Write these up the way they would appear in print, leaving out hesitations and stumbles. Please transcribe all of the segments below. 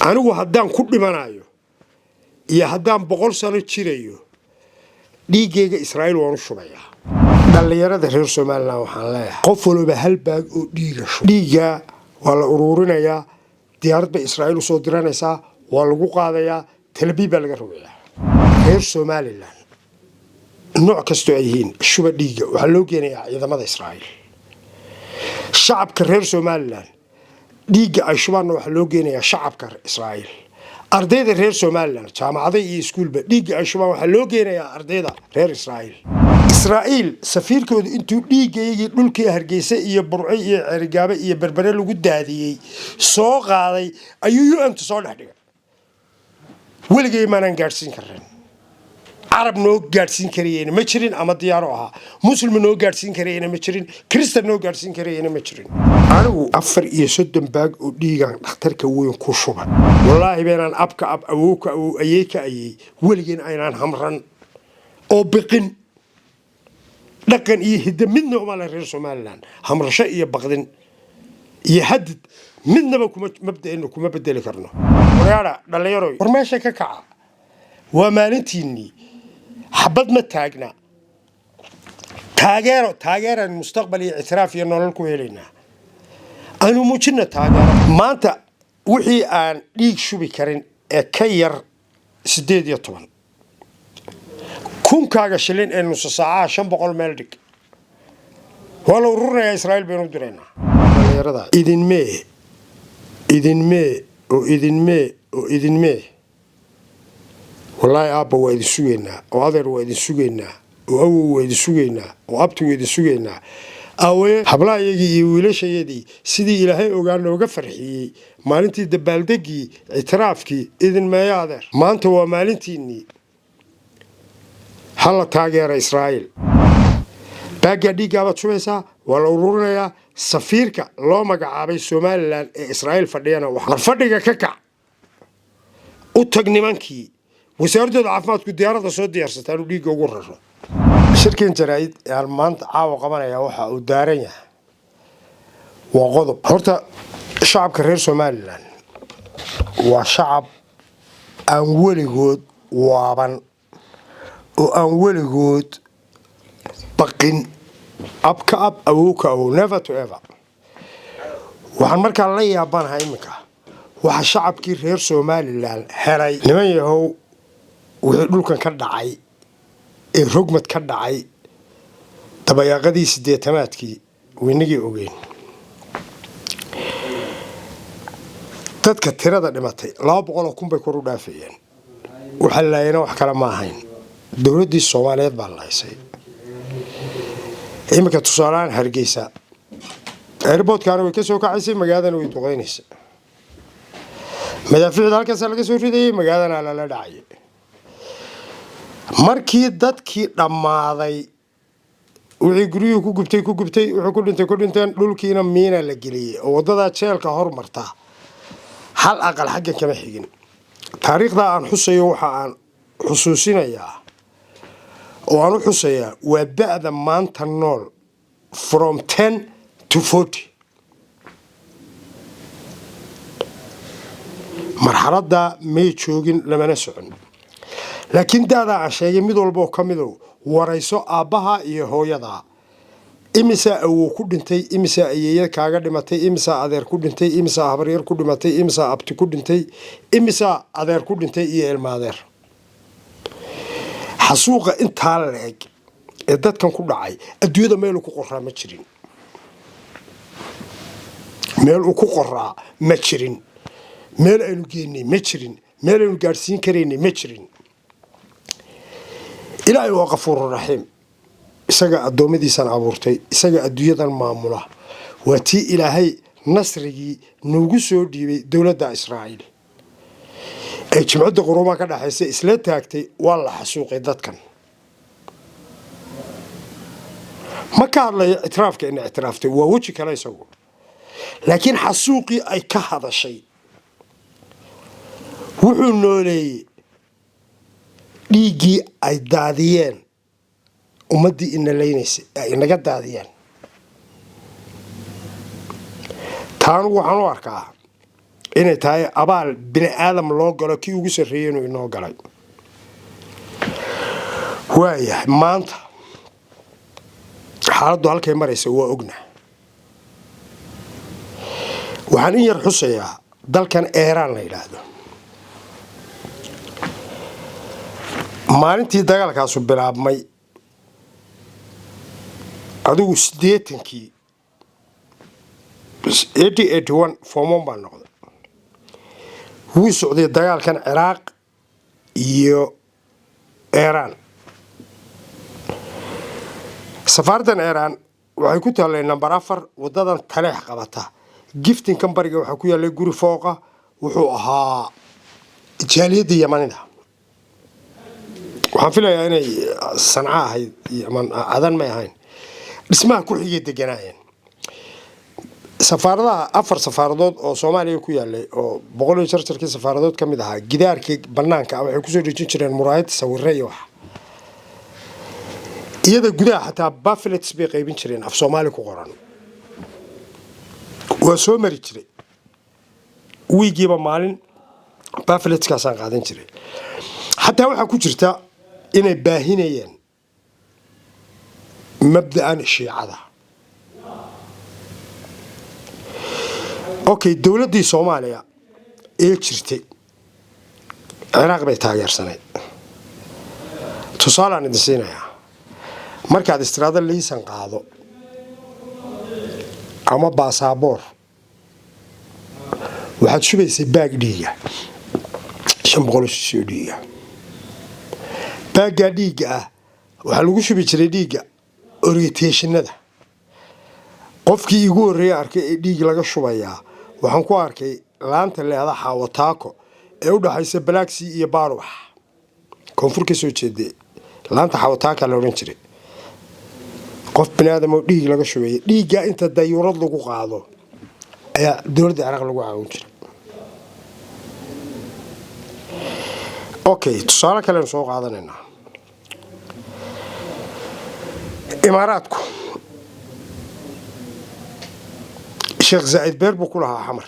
anigu haddaan ku dhimanayo iyo haddaan 100 sano jirayo dhiigayga Israa'iil waan u shubayaa dhalinyarada reer Soomaaliland waxaan leeyahay qof walba hal baag oo dhiiga waa la ururinayaa diyaaradda Israa'iil soo diranaysaa waa lagu qaadayaa Tel-Aviv baa laga rogayaa reer Soomaaliland nooc kasto ay yihiin shuba dhiiga waxa loo geenayaa ciidamada Israa'iil shacabka reer Soomaaliland dhiiga ay shubaan waxa loo geenayaa shacabka Israa'iil ardayda reer Soomaaliland jaamacada iyo iskuulba dhiiga ay shubaan waxa loo geenayaa ardayda reer Israa'iil safiirkoodu intuu dhiigayga dhulkii Hargeysa iyo Burco iyo Cerigaabe iyo Berbere lagu daadiyay soo qaaday ayuu inta soo dhaxdhigay waligay maanan gaarsiin karin عرب نو قارسين كريين مجرين أما دياروها مسلم نو قارسين كريين مجرين كريستيان نو قارسين كريين مجرين أنا أفر يسدم باق وديجان اختار كوين كوشوبا والله بينان أبك أب أوك أو أيك أي ولجين أينان همران أو بقين لكن يهد منه على الرئيس مالان همر شيء يبغدن يحدد منه مبدأ إنه كم بدي لكرنا وريالا لا يروي ورماشة ككع ومالنتيني حبض ما تاجنا تاجر المستقبل اعتراف ينال الكويلنا أنا موجنا تاجر ما أنت وحي أن ليك شو بكرين كير سديد يطول كون كاجا شلين إنه ساعة عشان بقول مالك ولو رورنا يا إسرائيل بينودرنا إذن مي والله أبا ويد سوينا وأذر ويد سوينا وأو ويد سوينا وأبت ويد سوينا أو حبلا يجي ويلش يدي سيدي إلهي وقالنا وقفرحي ما أنتي دبالدقي اعترافكي إذن ما يقدر ما أنت هو ما أنتيني حلا تاجر إسرائيل باقي دي قابت شويسا ولا ورورنا سفيرك لو ما قعابي سوماليلاند إسرائيل فدينا وحنا فديك ككع وتقنمانكي وسيرد العفمات كديارة صوت ديارستان وليق وقرر شركة جرايد يعني مانت عاوة قمنا يا وحا ودارية وغضب هورتا شعب كرير سوماليلاند وشعب أنولي قود وابن وأنولي قود بقين أب كأب أوك أو never to ever وحن مركا الله يابان هاي مكا وحا شعب كرير سوماليلاند هراي لمن يهو وحلوكان كدعي رقمة كدعي تباياقدي سديتماتكي وينجي اوغين dadka tirada dhimatay 200 kun bay kor u dhaafayeen waxa la yeena wax kala ma ahayn dawladii Soomaaliyeed baa lahaysay imika tusaalaan Hargeysa airportkaana way ka soo kacisay magaalada way duqeynaysaa madaafiicda halkaas laga soo riday magaalada la dhacay markii dadkii dhamaaday wixii guriyuhu ku gubtay wuxuu ku dhinteen dhulkiina miina la geliyay oo wadada jeelka hormarta hal aqal xagga kama xigin taariikhda aan xusayo waxa aan xusuusinayaa oo aan u xusayaa waa ba'da maanta nool from 10 to 40 marxaladda may joogin lamana socon laakiin daada aan sheegay mid walba oo kamido warayso aabaha iyo hooyada imisa awow ku dhintay imisa ayeeyad kaaga dhimatay imisa adeer ku dhintay imisa habaryar ku dhimatay imisa abti ku dhintay imisa adeer ku dhintay iyo ilma adeer xasuuqa inta leeg ee dadkan ku dhacay adduunyada meel ku qoraa ma jirin meel ku qoraa ma jirin meel aynu geynay ma jirin meel aynu gaarsiin karaynay ma jirin إلهي هو غفور رحيم إسقى الدومدي سان عبورتي إسقى الدنيا المعمولة وتي إلهي نصري نوجسو دي دولة إسرائيل جمعة قروما كده حس إسلام تاكتي والله حسوق ذات كان ما كان له اعتراف كأنه اعترافته ووجه كلا يسوي لكن حسوقي أي كهذا الشيء وحنو لي dhiigii ay daadiyeen ummadii in leeynaysa inaga daadiyeen taan waxaan u arkaa inay tahay abaal bini aadam loo galo kii ugu sarreeyay inuu inoo galay waayahay maanta xaaladdu halkay maraysa waa ognahay waxaan in yar xusayaa dalkan Iran la yiraahdo maalintii dagaalkaasu bilaabmay adigu 80kii 81 foomon baa noqday wuu socday dagaalkan Ciraaq iyo Iran safardan Iran waxay ku taalay number 4 wadadan Taleex qabata gifting company-ga waxa ku yaalay guri fooqa wuxuu ahaa jaaliyada Yamanida waxaan filayaa inay Sanca ahayd Yaman adan ma ahayn dhismaha ku xigay deganaayeen safaradaha 4 safaaradood oo Soomaaliya ku yaalay oo 100 jarjarkii safaaradood kamid ahaa gidaarkii banaanka waxay ku soo dhijin jireen muraayad sawirray wax iyada gudaha xataa pamphlets bay qaybin jireen af Soomaali ku qoran waa soo mari jiray wiigiiba maalin pamphlets ka saan qaadan jiray xataa waxa ku jirta inay baahinayeen mabda'an shiicada okay dawladda Soomaaliya ee jirtay Ciraaq bay taageersanay tusaalaan idin siinaya markaad istiraada liisan qaado ama baasaboor waxaad shubaysay baag dhiiga 500 dhiiga baaga dhiiga waxa lagu shubi jiray dhiiga orientationada qofkii igu horeeyay arkay ee dhiig laga shubayaa waxaan ku arkay laanta leedahay Xawataako ee u dhaxaysa Black Sea iyo Baaruux koonfur ka soo jeeday laanta Xawataaka la oran jiray qof binaadam oo dhiig laga shubay dhiiga inta dayuurad lagu qaado ayaa dawladda Ciraaq lagu caawin jiray okay tusaale kale soo qaadanayna Imaaraadku Sheikh Zayed Beer ku lahaa xamar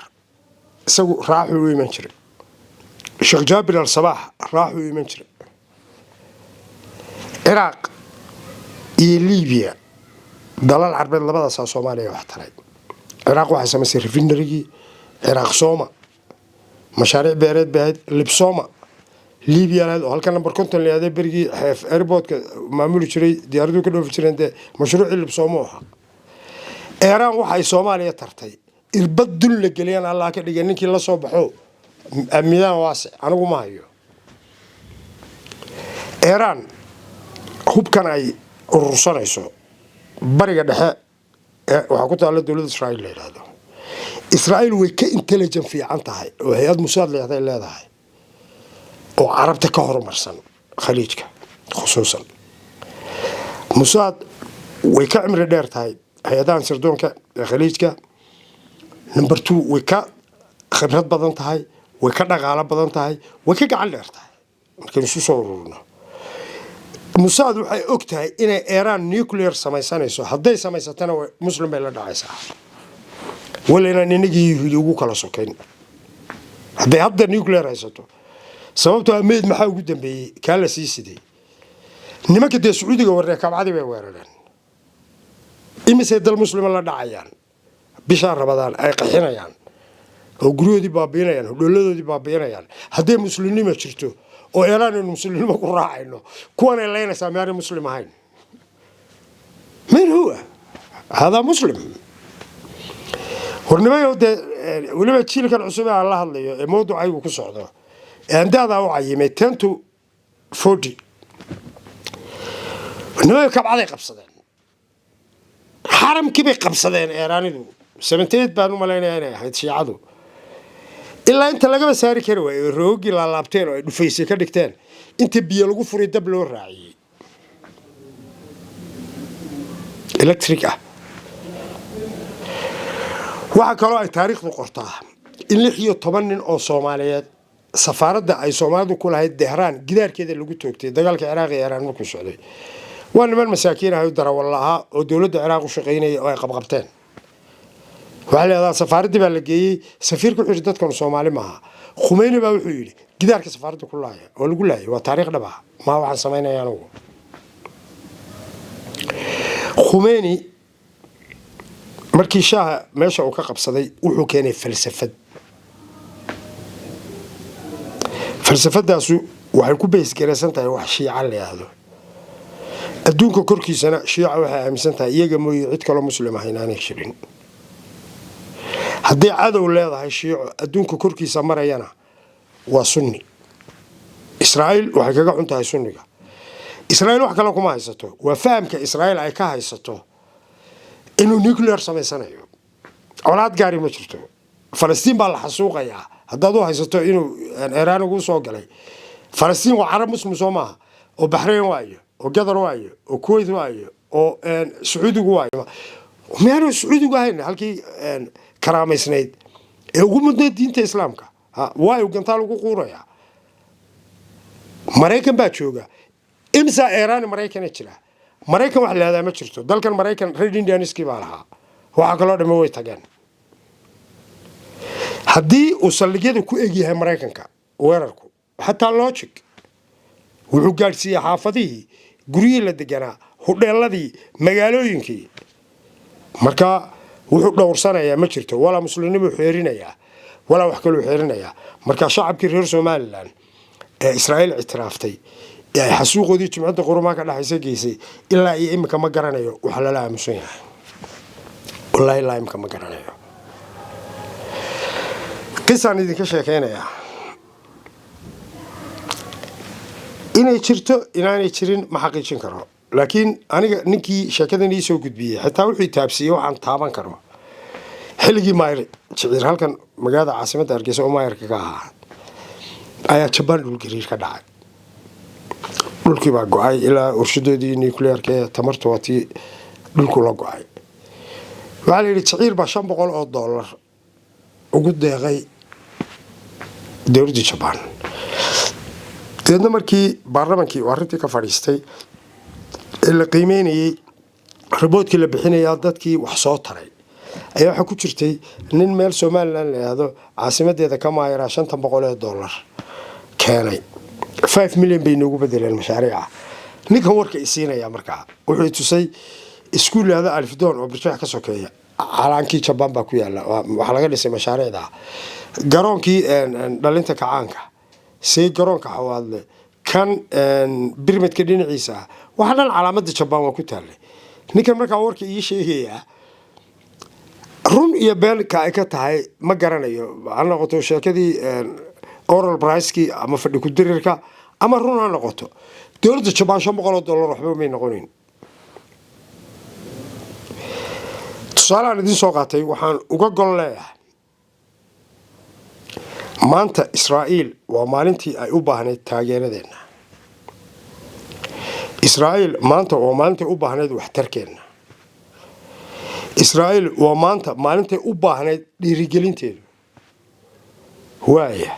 isagu raaxu u iman jiray Sheikh Jabir al-Sabah raaxu u iman jiray Ciraaq iyo Liibiya dalal carbeed labadaas Soomaaliya wax taray Ciraaq waxa samaysay refinery Ciraaq Sooma mashaariic beereed baad Libsooma Liibiya oo halka number 50 leeyahay berigi airport-ka maamuli jiray diyaaradu ka dhoofi jireen mashruuc Libsooma Iran waxay Soomaaliya tartay irbad dul la galiyaan Allah ka dhigay ninkii la soo baxo amidaan waasi anigu ma hayo Iran hubkan ay urursanayso bariga dhexe waxa ku taala dawladda Israa'iil leedahay Israa'iil way ka intelligent fiican tahay oo hay'ad Mossad leedahay oo Carabta ka horumarsan khaliijka khusuusan Mossad way ka cimri dheer tahay hay'adahan sirdoonka khaliijka number 2 way ka khibrad badan tahay way ka dhaqaale badan tahay way ka gacan dheer tahay marka isu soo ururno Mossad waxay og tahay inay Iran nuclear samaysanayso hadday samaysatana muslim bay la dhacaysaa walaana ninigii ugu kala sokeyn hadday hadda nuclear haysato sababtoo ah meed maxaa ugu dambeeyay kala sii sidii nimanka de Sacuudiga warreey kabcadi bay weerareen imise dal muslim la dhacayaan bisha Ramadaan ay qaxinayaan oo guriyoodii baabiinayaan dowladoodii baabiinayaan hadday muslimnimo jirto oo Iran inuu muslimnimo ku raacayno kuwan ay leeynaysaa meeri muslim ahayn من هو هذا مسلم ورنما يودي ولما تشيل كان عصبة على الله اللي موضوع عيو كسعده عند هذا وعي 10 to 40 ورنما يكب عليه قبصدين حرم كبير قبصدين إيراني سمنتين بانو ملاينا هنا هيد شيعادو إلا أنت لقى مساري كروي الروجي لالابتين ودفيسي كدكتين أنت بيلقوا فري دبلو الراعي إلكتريكا waxa kale oo ay taariikhdu qortaa in 16 oo Soomaaliyeed safaaradda ay Soomaalidu ku lahayd Tehran gidaarkeeda lagu toogtay dagaalka Ciraaq iyo Iran markuu socday waa niman masaakiin ah oo darawal lahaa oo dawladda Ciraaq u shaqeynayay oo ay qabqabteen waxaa leedahay safaaradii baa la geeyey safiirku wuxuu dadkan Soomaali maaha Khomeini baa wuxuu yiri gidaarka safaaradda ku laaya oo lagu laayay waa taariikh dhab ah ma waxaan sameeyay anigu Khomeini markii shaaha meesha uu ka qabsaday wuxuu keenay falsafadaas waxay ku bees garaysan tahay wax shiica leeyado adduunka korkiisana shiica waxa aaminsan tahay iyaga mooy cid kale muslim ah inaanay jirin haddii cadow leedahay shiico adduunka korkiisa marayana waa sunni Israa'iil waxay kaga cuntahay sunniga Israa'iil wax kale kuma haysato waa fahamka Israa'iil ay ka haysato inuu nuclear sameysanayo awlaad gaari ma jirto Falastiin baa la xasuuqayaa haddaad u haysato inuu Iran ugu soo galay Falastiin waa carab muslim Soomaa oo Bahrain waayo oo Qatar waayo oo Kuwait waayo oo Sacuudiga waayo meelo Sacuudiga ahayna halkii karaamaysnayd ee ugu muddo diinta islaamka waayo gantaal ugu quuraya Mareykan baa jooga imsa Iran Mareykan jira Mareykan wax leedahay ma jirto dalkan Mareykan Red Indianiski baa lahaa waxa kale oo dhamay way tageen haddii uu saldhigyada ku egyahay Mareykanka weerarku xataa logic wuxuu gaarsiiyay xaafadihii guriyada la deganaa hodheeladii magaalooyinkii marka wuxuu dhowrsanayaa ma jirto wala muslimnimo xeerinaya wala wax kale xeerinaya marka shacabkii reer Soomaaliland ee Israa'iil ictiraaftay ay xasuuqoodii jimcada Qurumaha ka dhaxaysa geysay ilaa iyo imika ma garanayo waxa la aamusan yahay wallahi la imika ma garanayo qisaan idinka sheekeynaya inay jirto inaanay jirin ma xaqiijin karo laakiin aniga ninkii sheekadan ii soo gudbiyay xitaa wuxuu taabsiyay waxaan taaban karo xilligii maayir jiciir halkan magaalada caasimadda Hargeysa oo maayirka ka ahaa ayaa Japan dhul gariir ka dhacay dhulkii baa go'ay ilaa urshadoodii nuclearka tamarta watii dhulku la go'ay waxa la yiri jiciir baa $500 ugu deeqay dowladda Japan dadna markii baarlamaanka oo arrintii ka fadhiistay ila qiimeynayay riboodkii la bixinaya dadkii wax soo taray ayaa waxa ku jirtay nin meel Soomaaliland leeyado caasimadeeda ka maayira $500 keenay 5 milyan bay noogu bedeleen mashaariica ninkan warka isiinaya markaa wuxuu tusay iskuulada Alfdoon oo Barjax ka sokeeya calaankii Japan baa ku yaala waxa laga dhisay mashaariicda garoonkii dhalinta kacaanka si garoonka xawaadle kan birmidka dhinaciisa waxa dhan calaamadda Japan waa ku taalay ninkan markaa warka ii sheegaya run iyo been ka ay ka tahay ma garanayo aan noqoto sheekadii oral price-ki ama fadhi ku dirirka ama run aan noqoto dowladda Japan $500 waxba ma noqonin tusaale idin soo qaatay waxaan uga gol leeyahay maanta Israa'iil waa maalintii ay u baahnayd taageeradeena Israa'iil maanta waa maalintii u baahnayd waxtarkeena Israa'iil waa maanta maalintii u baahnayd dhiirigelinteena waaya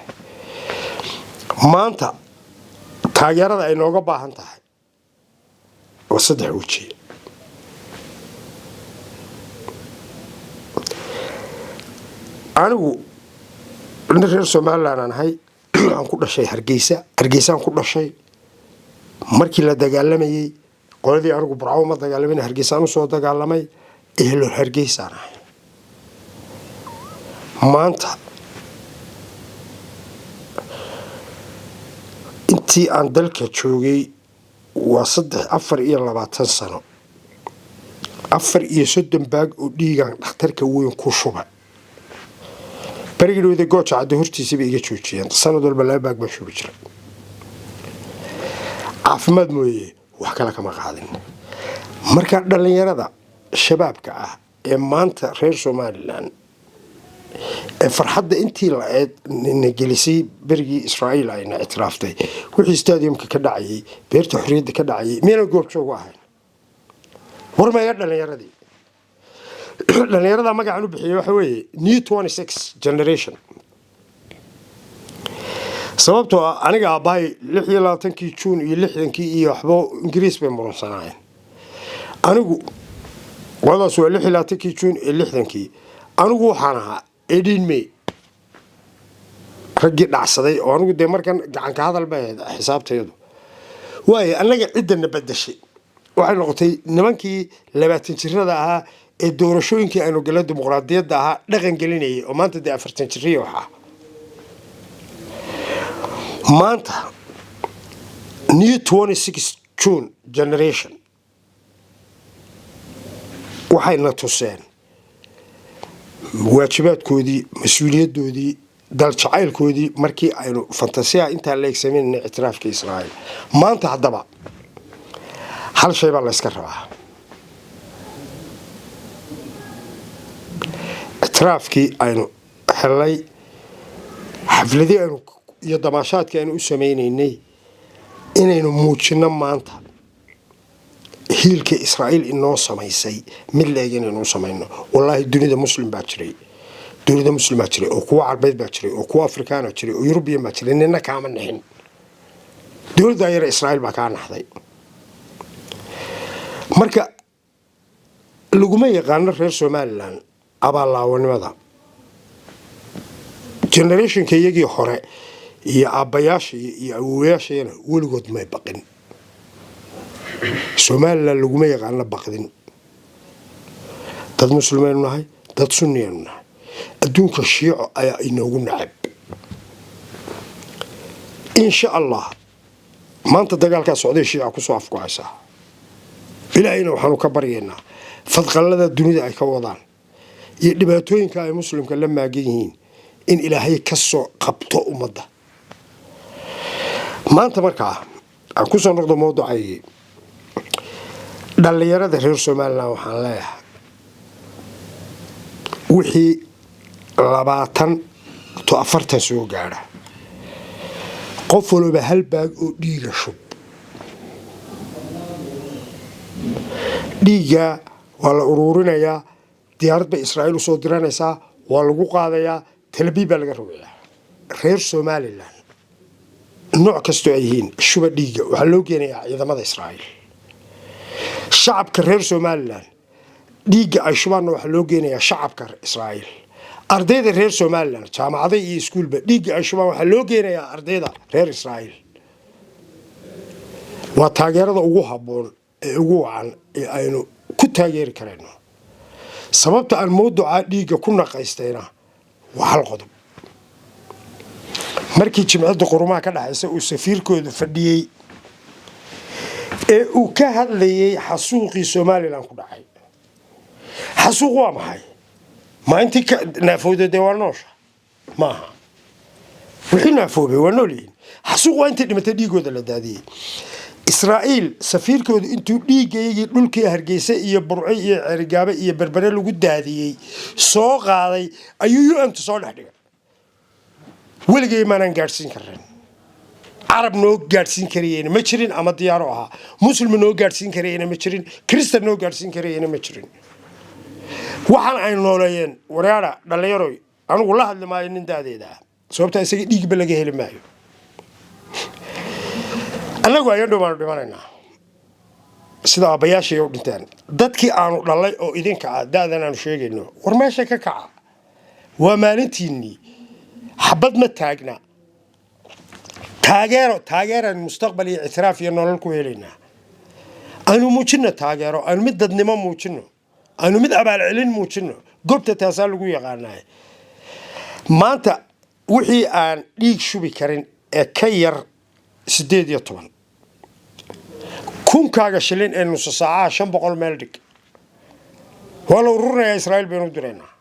maanta taageerada ay nooga baahan tahay waa 3 waji anigu reer Soomaaliland aan ahay aan ku dhashay Hargeysaan ku dhashay markii la dagaalamayay qoladii anigu Burco ma dagaalamin Hargeysaan soo dagaalamay ehlo Hargeysaan ahay maanta intii aan dalka joogay waa 4 sano 30 baag oo dhiigan dhakhtarka weyn ku shubay بريء gooja cad hortiisa bay iga joojiyeen sanad walba la baag ma shubi jiray caafimaad mooyee wax kala kama qaadin marka dhalinyarada shabaabka ah ee maanta reer Soomaaliland ee farxadda intii la eed gelisay berigii Israa'iil ayna ictiraaftay wixii stadiumka ka dhacay beerta xorriyadda ka dhacay meena goob joog ahayn warmaya dhalinyaradii dhalinyarada magacan u bixiyay waxa weeye new 26 generation sababtoo aniga aabay 26kii June iyo 60kii iyo waxba Ingiriis bay muransanayeen anigu wadaas waa 26kii June iyo 60kii anigu waxaan ahaa edin may raggii dhacsaday oo anigu dee markan gacan ka hadal bay ahayd xisaabteedu waayo annaga ciddana bedeshay waxay noqotay nimankii 20 jirada ahaa ee doorashooyinkii aynu galay dimuqraadiyadda ahaa dhaqan gelinayay oo maanta dee 40 jiriyo waxa maanta new 26 June generation waxayna tuseen waajibaadkoodii mas'uuliyadoodii dal jacaylkoodii markii aynu fantasiya inta la eegsameynay ictiraafka Israa'iil maanta hadaba hal shay baa la iska rabaa ictiraafkii aynu helay xafladii aynu iyo damaashaadkii aynu u sameeynay inaynu muujino maanta hiilka Israa'iil inoo samaysay mid leeyahay inuu sameeyno wallahi dunida muslim baa jiray dunida muslim baa jiray oo kuwa Carbeed baa jiray oo kuwa Afrikaan baa jiray oo European baa jiray nina kaama nixin dowladda yar Israa'iil baa ka naxday marka laguma yaqaan reer Somaliland abaalaawanimada generation kayagii hore iyo aabbayaashii iyo awoowayaashayna weligood may baqin Somaliland laguma yaqaan baqdin dad muslimiin nahay dad sunniyiin nahay adduunka shiico ayaa inoogu nacab insha Allah maanta dagaalka socday shiico ku soo afkuaysa ilaahayna waxaanu ka baryeynaa fadqalada dunida ay ka wadaan iyo dhibaatooyinka ay muslimka la maagan yihiin in ilaahay ka soo qabto ummadda maanta markaa aan ku soo noqdo mowduucay dhalinyarada reer Somaliland waxaan leeyahay wixii 20 to 40 soo gaara qof walba hal baag oo dhiiga shub dhiiga waa la ururinayaa diyaarad bay Israa'iil u soo diranaysaa waa lagu qaadayaa talbiib laga rogayaa reer Somaliland nooc kasto ay yihiin shuba dhiiga waxa loo geenayaa ciidamada Israa'iil shacabka reer Somaliland dhiiga ay shubaan waxa loo geenayaa shacabka Israa'iil ardayda reer Somaliland jaamacada iyo iskuulba dhiiga ay shubaan waxa loo geenayaa ardayda reer Israa'iil waa taageerada ugu haboon ee ugu wacan ee aynu ku taageeri karayno sababta aan mowduuca dhiiga ku naqaystayna waa hal qodob markii jimcada qurumaha ka dhaxaysa uu safiirkoodu fadhiyay ee uu ka hadlayay xasuuqii Somaliland ku dhacay xasuuq waa maxay ma intii naafooda deewanoosha maaha wixii naafoobay waa noolyihiin xasuuq waa intii dhimatay dhiigooda la daadiyay Israa'iil safiirkoodu intuu dhiigayay dhulkii Hargeysa iyo Burco iyo Cerigaabe iyo Berbere lagu daadiyay soo qaaday ayuu inta soo dhaxdhigay weligay maanan gaarsiin karin Arab noo gaarsiin karayeen ma jirin ama diyaaro aha muslim noo gaarsiin karayeen ma jirin kristan noo gaarsiin karayeen ma jirin waxaan ay noolayeen waraara dhalinyaro anigu la hadlimaayo nin daadeeda sababta isaga dhiigba laga heli maayo anagu ayaan dhimanayna sida abayaashii u dhinteen dadkii aanu dhalay oo idinka daadan aanu sheegayno war meesha ka kaca waa maalintiinii xabad ma taagna taageero mustaqbal iyo ictiraaf iyo nolol ku helayna aanu muujino taageero aanu mid dadnimo muujino aanu mid abaal celin muujino goobta taasa lagu yaqaanay maanta wixii aan dhiig shubi karin ee ka yar 18 kunkaaga shilin ee nus saaca 500 meel dhig wala ururaya Israa'iil baynu direynaa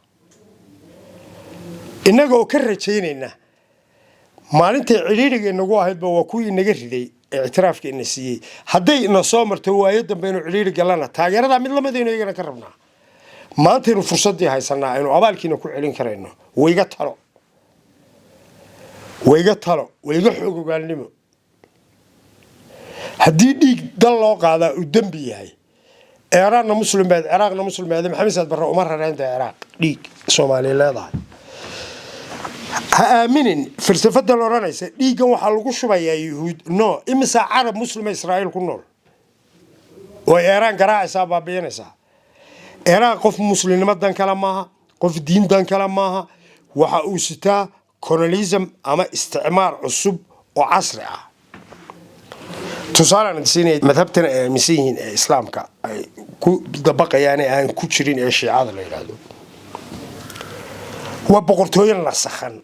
inaga oo ka rajaynayna maalinta ciriiriga nagu ahayd waa kuwii naga riday ictiraafka in siiyay haday ina soo marto waayo dambeenu ciriiri galana taageerada mid lamadayno iyagana ka rabnaa maanta inuu fursadii haysanaa inuu abaalkiina ku celin kareyno wayga talo wayga xoog ogaalnimo haddii dhiig dal loo qaadaa uu dambi yahay Iiraanna muslim baad Ciraaqna muslim baad Maxamed Saad Barre Umar Hareenta Ciraaq dhiig Soomaaliyeed leedahay ha aaminin falsafada looranaysa dhiigan waxa lagu shubayaa yahuud no imisa carab muslim Israa'iil ku nool oo Iiraan garaacaysa baabiinaysa Iiraan qof muslimnimo dan kala maaha qof diintan kala maaha waxa uu sitaa colonialism ama isticmaar cusub oo casri ah tusaale aan siinay madhabtan ay aaminsan islaamka ay ku dabaqayaan aan ku jirin ee shiicada la yiraahdo waa boqortooyin la saxan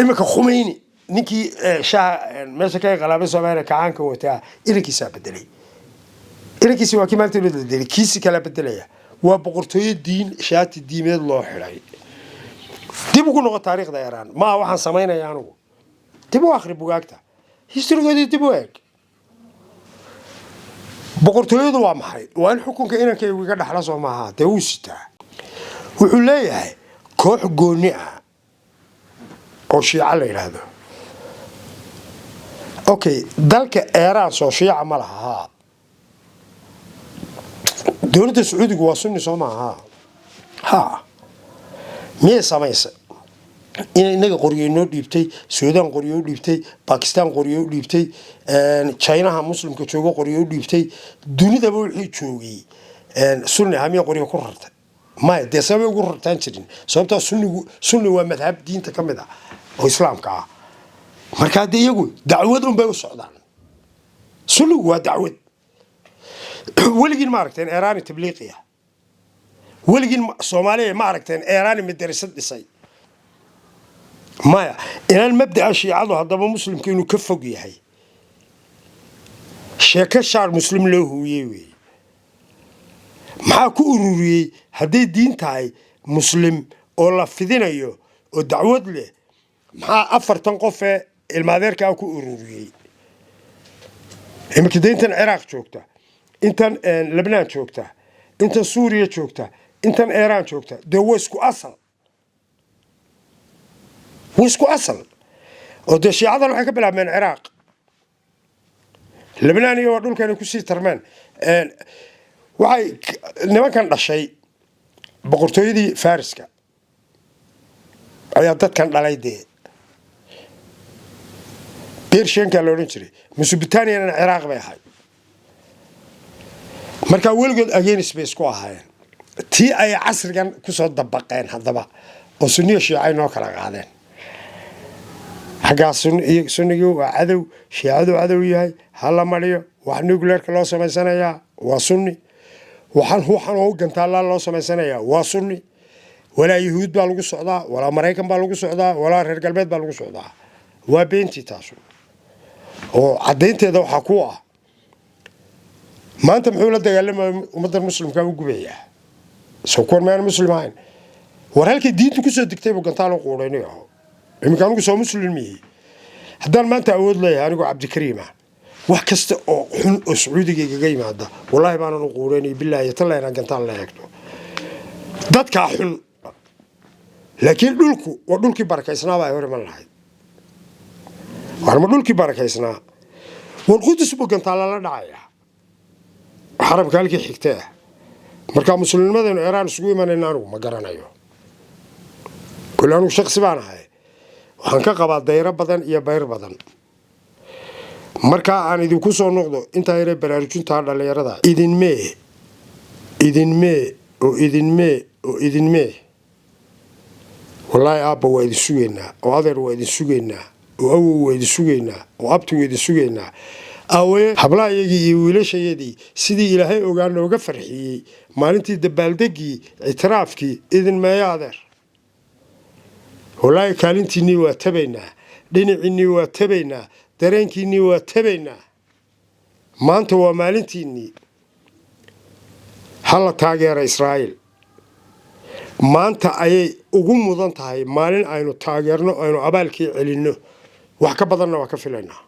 imika Khomeini ninkii meesha ka qalaabay Soomaaliya kacaanka wataa irinkiisa bedelay irinkiisa waa kiimaantii loo bedelay kiisi kala bedelaya waa boqortooyo diin shaati diimeed loo xiray dib ugu noqo taariikhda Iran ma waxaan sameeyay anigu dib u akhri bugaagta historygoodii dib u eeg boqortooyadu waa maxay waa in xukunka inankaygu ka dhaxla soo maaha dee uu sitaa wuxuu leeyahay koox gooni ah oo shiica la yiraahdo okay dalka Iran soo shiica ma laha dowladda Sacuudiga waa sunni soo maaha ha miyay samaysa inaga qoriyeenoo dhiibtay Suudaan qoriyoo dhiibtay Pakistan qoriyoo dhiibtay China muslimka joogo qoriyoo dhiibtay dunida wixii joogay sunni hamiya qoriyo ku rartay ما ده سبب يقول تانشرين سبب سني ومذهب دين تكمله أو إسلام كا مركز يقول دعوتهم بيوصلان سني ودعوت ولقين معركتين إيراني تبليغية ولقين صومالية معركتين إيراني مدرسة دسي ما إن المبدأ الشيعة هذا مسلم كأنه كفوقي هاي شيخ الشعر مسلم له هو يوي maxaa ku ururiyay haday diintahay muslim oo la fidinayo oo dacwad leh maxaa afartan qof ee ilmaadeerka ku ururiyay imika diintan Iraq joogta intan Lebanon joogta intan Suuriya joogta intan Iran joogta de wasku asal oo de shiicada waxay ka bilaabmeen Iraq Lebanon iyo dhulkan ku sii tarmaan waxay nimankan dhashay boqortooyadii Fariska ayaa dadkan dhalaydee Persianka la oran jiray Mesopotamia Iraq bay ahay marka weligood again space ku ahaayeen tii ay casrigan ku soo dabaqeen hadaba oo sunniyo shiicay noo kala qaadeen xagaas sunnigu waa cadow shiicadu cadow yahay hala mariyo wax nuclearka loo sameysanayaa waa sunni waxaan oo gantaala loo sameysanayaa waa sunni wala yahuud baa lagu socdaa wala Mareykan baa lagu socdaa wala reer galbeed baa lagu socdaa waa beenti taas oo cadeynteeda waxa ku ah maanta muxuu la dagaalamay ummadda muslimka u gubeeya soo kormaan muslimaan waralkii diintu ku soo digtay buu gantaalo qooreynayo imika anigu soo muslimiin haddaan maanta awood leeyahay anigu Cabdikariim wax kasta oo xun oo Sacuudiga iga yimaada wallahi baan u qooreenay billahi talaayna gantaal la eegto dadka xun laakiin dhulku waa dhulkii barakaysnaa baa hore ma lahayd warma dhulkii barakaysnaa war qudus buu gantaal la dhacaya xaramka halkii xigtay marka muslimiinta Iran isugu imanayna anigu ma garanayo kullanu shakhsi baan ahay waxaan ka qabaa dayro badan iyo bayr badan marka aan idinku soo noqdo inta ay baraarujinta dhalinyarada idin mee wallahi aabba waa idin sugeynaa oo adeer waa idin sugeynaa oo awow waa idin sugeynaa oo abti waa idin sugeynaa awe hablaayagii iyo wiilashayadii sidii ilaahay ogaan looga farxiyay maalintii dabaaldegii itiraafkii idin meeya adeer wallahi kaalintiinii waa tabaynaa dhinaciinii waa tabaynaa dareenkiinii waa tabaynaa maanta waa maalintiinii hala taageera Israa'iil maanta ayay ugu mudan tahay maalin aynu taageerno aynu abaalkii celinno wax ka badanna waa ka filaynaa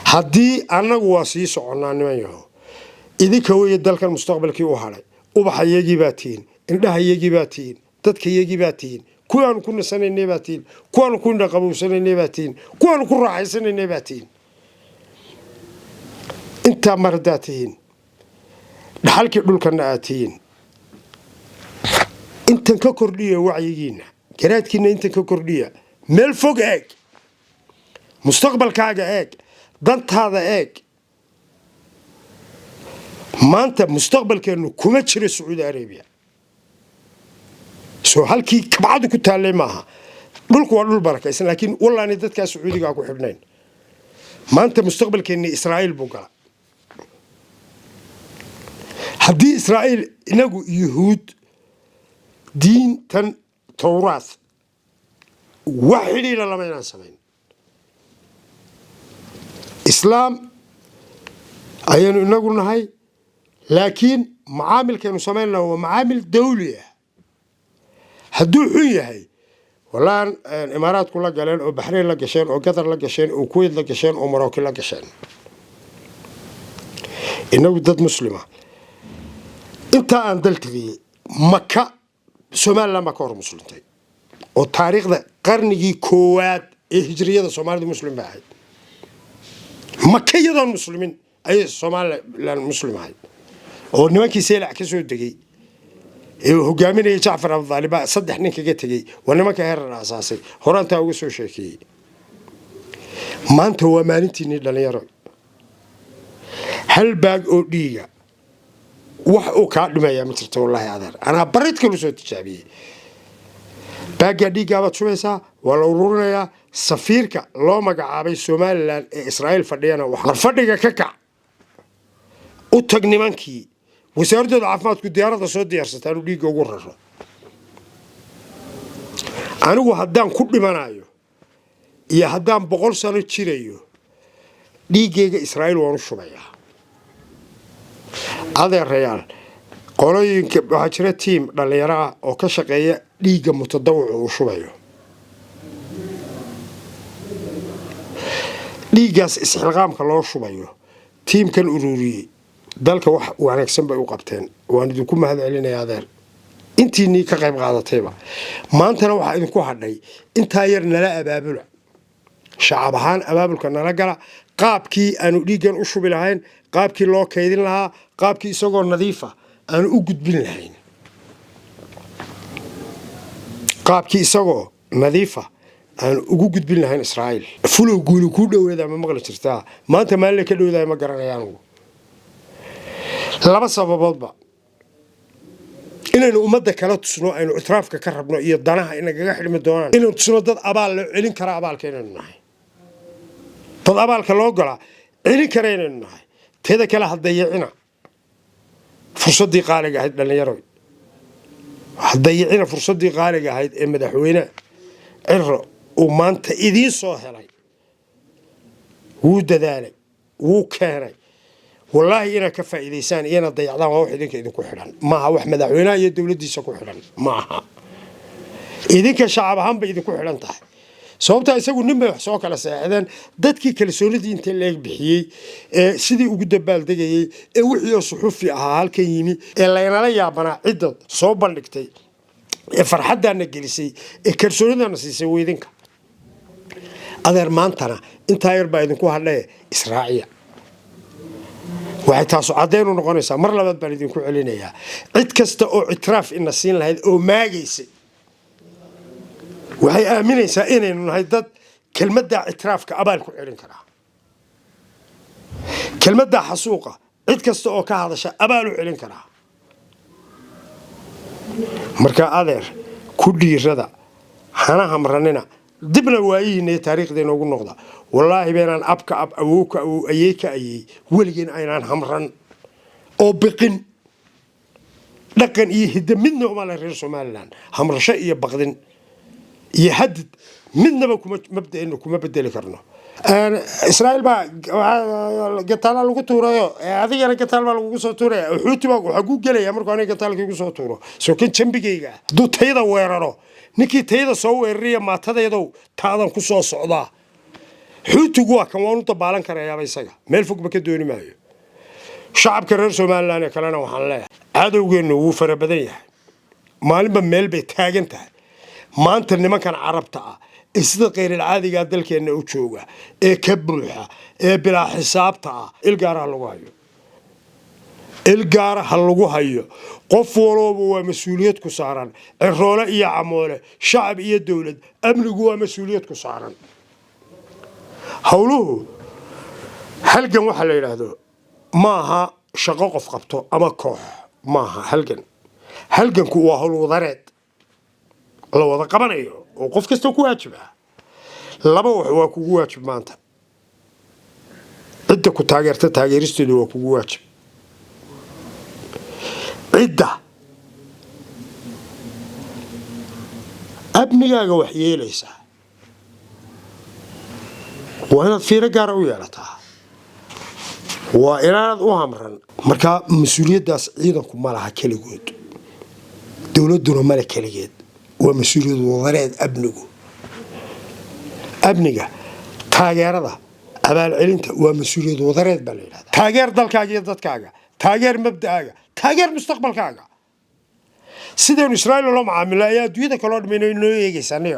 haddii annagu waa sii soconnaa niman yahow idinka weeye dalkan mustaqbalkii u hadhay ubaxayagii baa tihiin indhahayagii baa tihiin dadkayagii baa tihiin kuwaanu ku nasanaynay baa tihiin kuwaanu ku indhaqabowsanaynay baa tihiin kuwaanu ku raaxaysanaynay baa tihiin intaa mar haddaad tihiin dhaxalkii dhulkanna aad tihiin intan ka kordhiya wacyigiinna garaadkiinna intan ka kordhiya meel fog eeg mustaqbalkaaga eeg dantaada eeg maanta mustaqbalkeenu kuma jiro Saudi Arabia soo halkii kabcadu ku taalay maaha dhulku waa dhul barakaysan laakiin wallahi dadka Sacuudiga ku xibnayn maanta mustaqbalkeenu Israa'iil buu galay haddii Israa'iil inagu Yahuud diintan Tawraat waxidina lama inaan sameyn Islaam ayanu inagu nahay laakiin macaamilkeenu sameynaa waa macaamil dawli ah hadduu xun yahay walaan imaaraadku la galeen oo Bahrain la gasheen oo Qatar la gasheen oo Kuwait la gasheen oo Morocco la gasheen inagu dad muslima inta aan dalkii Makka Soomaaliland ma ka hor muslimtay oo taariikhda qarnigii koowaad ee hijriyada Soomaalida muslim baa ahayd Makka iyadoo muslimiin ay Soomaaliland muslim ahayd oo nimankii Seelac ka soo degay ee hogaaminaya Jaafar Abdalib saddex nin kaga tagay waa nimanka heerar asaasay horanta uga soo sheekiyay maanta waa maalintii dhalinyaro hal baag oo dhiiga wax uu ka dhimaya ma jirto wallahi adeer ana barid kale soo tijaabiyay baaga dhiiga baad shubaysaa waa la ururinayaa safiirka loo magacaabay Somaliland ee Israa'iil fadhiyana wax fadhiga ka kac u tag nimankii wasaaradda caafimaadku diyaaradda soo diyaarsataan dhiiga ugu raro anigu haddaan ku dhimanayo iyo haddaan 100 sano jirayo dhiigayga Israa'iil waan u shubayaa adeer reyaal qolooyinka waxa jira team dhalinyaro ah oo ka shaqeeya dhiiga mutadawwic oo shubayo dhiigaas isxilqaamka loo shubayo teamkan ururiyay dalka wax wanaagsan bay u qabteen waan idinku mahad celinayaa adeer intiini ka qayb qaadatayba maantana waxa idinku hadhay inta yar nala abaabula shacab ahaan abaabulka nala gala qaabkii aanu dhiigan u shubi lahayn qaabkii loo kaydin lahaa qaabkii isagoo nadiif ah aanu u gudbin lahayn qaabkii isagoo nadiif ah aan ugu gudbin lahayn Israa'iil fulow guuli ku dhaweeda ma maqli jirtaa maanta maalin ka dhawaaday ma garanayaan laba sababoodba inaynu ummadda kala tusno aynu itraafka ka rabno iyo danaha inaga xidhmi doonaan inaynu tusno dad abaal loo celin kara abaalka inaynu nahay dad abaalka loo gala celin kara inaynu nahay teeda kala hadayicina fursadii qaaliga ahayd dhalinyaro hadayicina fursadii qaaliga ahayd ee madaxweyne cirro uu maanta idiin soo helay wuu dadaalay wuu keenay والله إنا كفى إنسان إنا ضيعنا واحد إذنك حران معها واحد مدحونا يدولة دي سكو حران معها إذنك شعب هم بإذنك حران طح صوبتها يسوي نمبر سواك على ساعدان دتك كالسولة دي انت اللي بحيي سيدي وجود بالدقي وحي صحفي هالكيني اللي أنا لا يابنا عدة صوبا لكتي فرحة أنا جلسي كالسولة أنا سيسوي إذنك أدر مانتنا انت هيربا إذنكو هلا إسرائيل waxay taas cadeyn u noqonaysaa mar labaad baan idinku celinayaa cid kasta oo itraaf in siin lahayd oo maagaysa waxay aaminaysaa inaynu nahay dad kelmadda itraafka abaal ku celin kara kelmadda xasuuqa cid kasta oo ka hadasha abaal u celin kara marka adeer ku dhiirada hana hamranina dibna waayihiin taariikhdeena ugu noqda والله بينان أبكى أبوك أو أيك أي ولجن أينان همران أو بقين لكن يهد منهم على الرئيس مالان همر شيء يبغدن يحدد منا مبدأ إنكم ما بدي لكرنا إسرائيل بقى قتال على القطورة هذه أنا قتال على القطورة حوتي بقى حقوق جلي أمرك أنا قتال على القطورة سو كنت شنبيجا دو تيدا ويرارو نكى تيدا سو الريا ما تيدا تادا كوسو صعدا حوتوا كان وانو طبالان كريا بيسجا ميل فوق بكدوني معي شعب كرر سومالان كلنا وحلا هذا وجنو وفر بدنيه مالين بميل بيتاجنته ما أنت اللي ما كان عربتها إصدق غير العادي قاد لك إنه وشوجا كبرها بلا حسابتها الجارة اللجوهيو الجارة اللجوهيو قفولوا ومسؤوليتكم صارن الرولة إيا عمولة شعب إيا الدولة أمن جوا مسؤوليتكم صارن هولوه هل جمع حليل هذا معها shaqo qof qabto ama koox maaha halganku waa hawl wadareed la wada qabanayo oo qof kasta ku waajiba laba wax waa kugu waajib maanta cidda ku taageerta taageeristeedu waa kugu waajib cidda abnigaaga wax yeelaysa waa inaad fiiro gaara u yeelataa waa inaad u hamran marka mas'uuliyadaas ciidanku ma laha kaligood dawladuna ma la kaligeed waa mas'uuliyad wadareed abniga taageerada abaal celinta waa mas'uuliyad wadareed baa la yiraahdaa taageer dalkaaga iyo dadkaaga taageer mabda'aaga taageer mustaqbalkaaga sideen Israa'iil loo macaamilo ayaa dunyada kala dhimanay inoo eegaysanay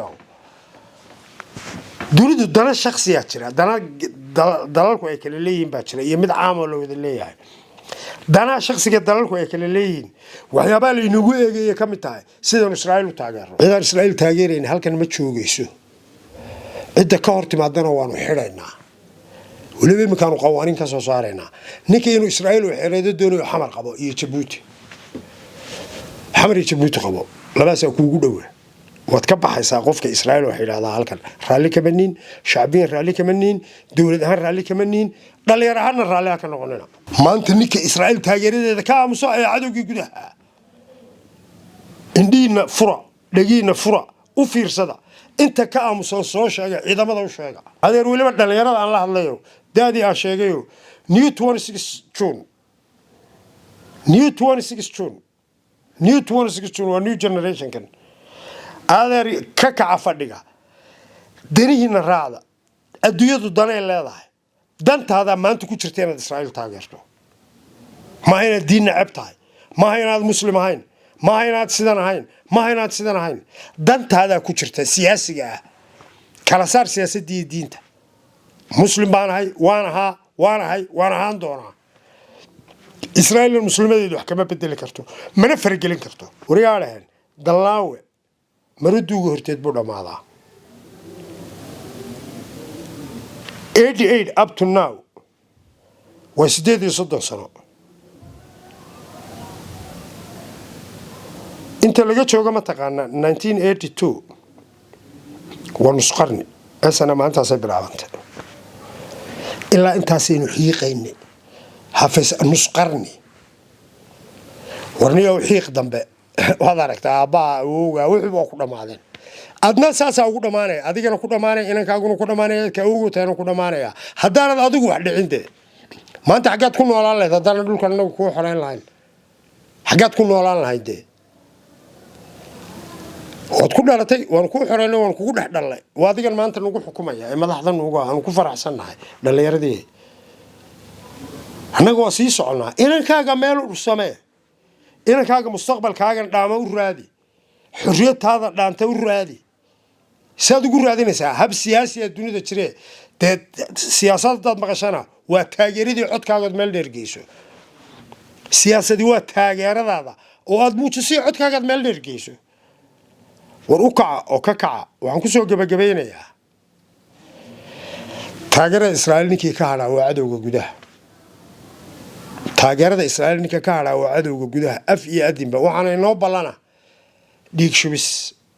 dawladdu dana shakhsiya jira dana dalalku ay kala leeyihiin baa jira iyo mid caam oo loo wada leeyahay dana shakhsiga dalalku ay kala leeyihiin waxyaabaha la inagu eegay ka mid tahay sideen Israa'iil u taageero ciidan Israa'iil taageerayna halkan ma joogayso cidda ka hortimaadana waanu xidhaynaa waliba imikaanu qawaaniin ka soo saaraynaa ninka inuu Israa'iil u xidhaydo doonayo xamar qabo iyo Djibouti xamar iyo Djibouti qabo labaas kuugu dhow waad ka baxaysaa qofka Israa'iil waxa yiraahdaa halkan raalli ka baniin shacbiyan raalli ka baniin dawlad ahaan raalli ka baniin dhalinyaro ahaan raalli ka noqonina maanta ninka Israa'iil taageeradeeda ka aamuso ay cadowgii gudaha indiina fura dhagiina fura u fiirsada inta ka aamusan soo sheega ciidamada u sheega adeer waliba dhalinyarada aan la hadlayo daadii aan sheegayo new 26 June new 26 June waa new generation kan adeer ka kaca fadhiga danihiina raacda adduunyadu danay leedahay dantaada maanta ku jirta inaad Israa'iil taageerto ma inaad diin nacab tahay ma inaad muslim ahayn ma inaad sidan ahayn dantaada ku jirta siyaasiga kala saar siyaasadii diinta muslim baan ahay waan ahaan doonaa Israa'iil muslimadeedu wax kama bedeli karto mana fargelin karto wariyaalahan dalaawe maruduugu horteed buu dhamaadaa 88 up to now waa 38 sano inta laga jooga ma taqaana 1982 waa nus qarni asana maantaasay bilaabantay ilaa intaasaynu xiiqaynay حافظ نسقرني ورني أو حيق دمبه هذا ركت أبا وحبوا كنا مالين أدنى ساسا كنا مانه أديك أنا كنا مانه إنك أقول كنا مانه كأوجو تانو كنا مانه يا هذا أديك واحد عنده ما أنت حاجات كنا ولا لا هذا ندول كنا كوه حرين لاين حاجات كنا ولا لا هيدا وتكون على تي ونكون حرين ونكون حد الله وأديك ما أنت نقول حكومة يا إما لحظة نقول هنكون فرح سنة ده يردي annagu sii soconaa inankaaga meel u samee inankaaga mustaqbalkaaga dhaama u raadi xurriyadaada dhaanta u raadi saad ugu raadinaysaa hab siyaasi ah dunida jiree siyaasadda maqashana waa taageeradii codkaaga meel dheer geyso siyaasadii waa taageeradaada oo aad muujisay codkaaga meel dheer geyso war u kaca oo ka kaca waxaan ku soo gabagabeynayaa taageerada Israa'iil ninkii ka hadhaa waa cadowga gudaha taageerada Israa'iil ninka ka hadhaa waa cadowga gudaha af iyo adinba waxaan inoo balana dhiig shubis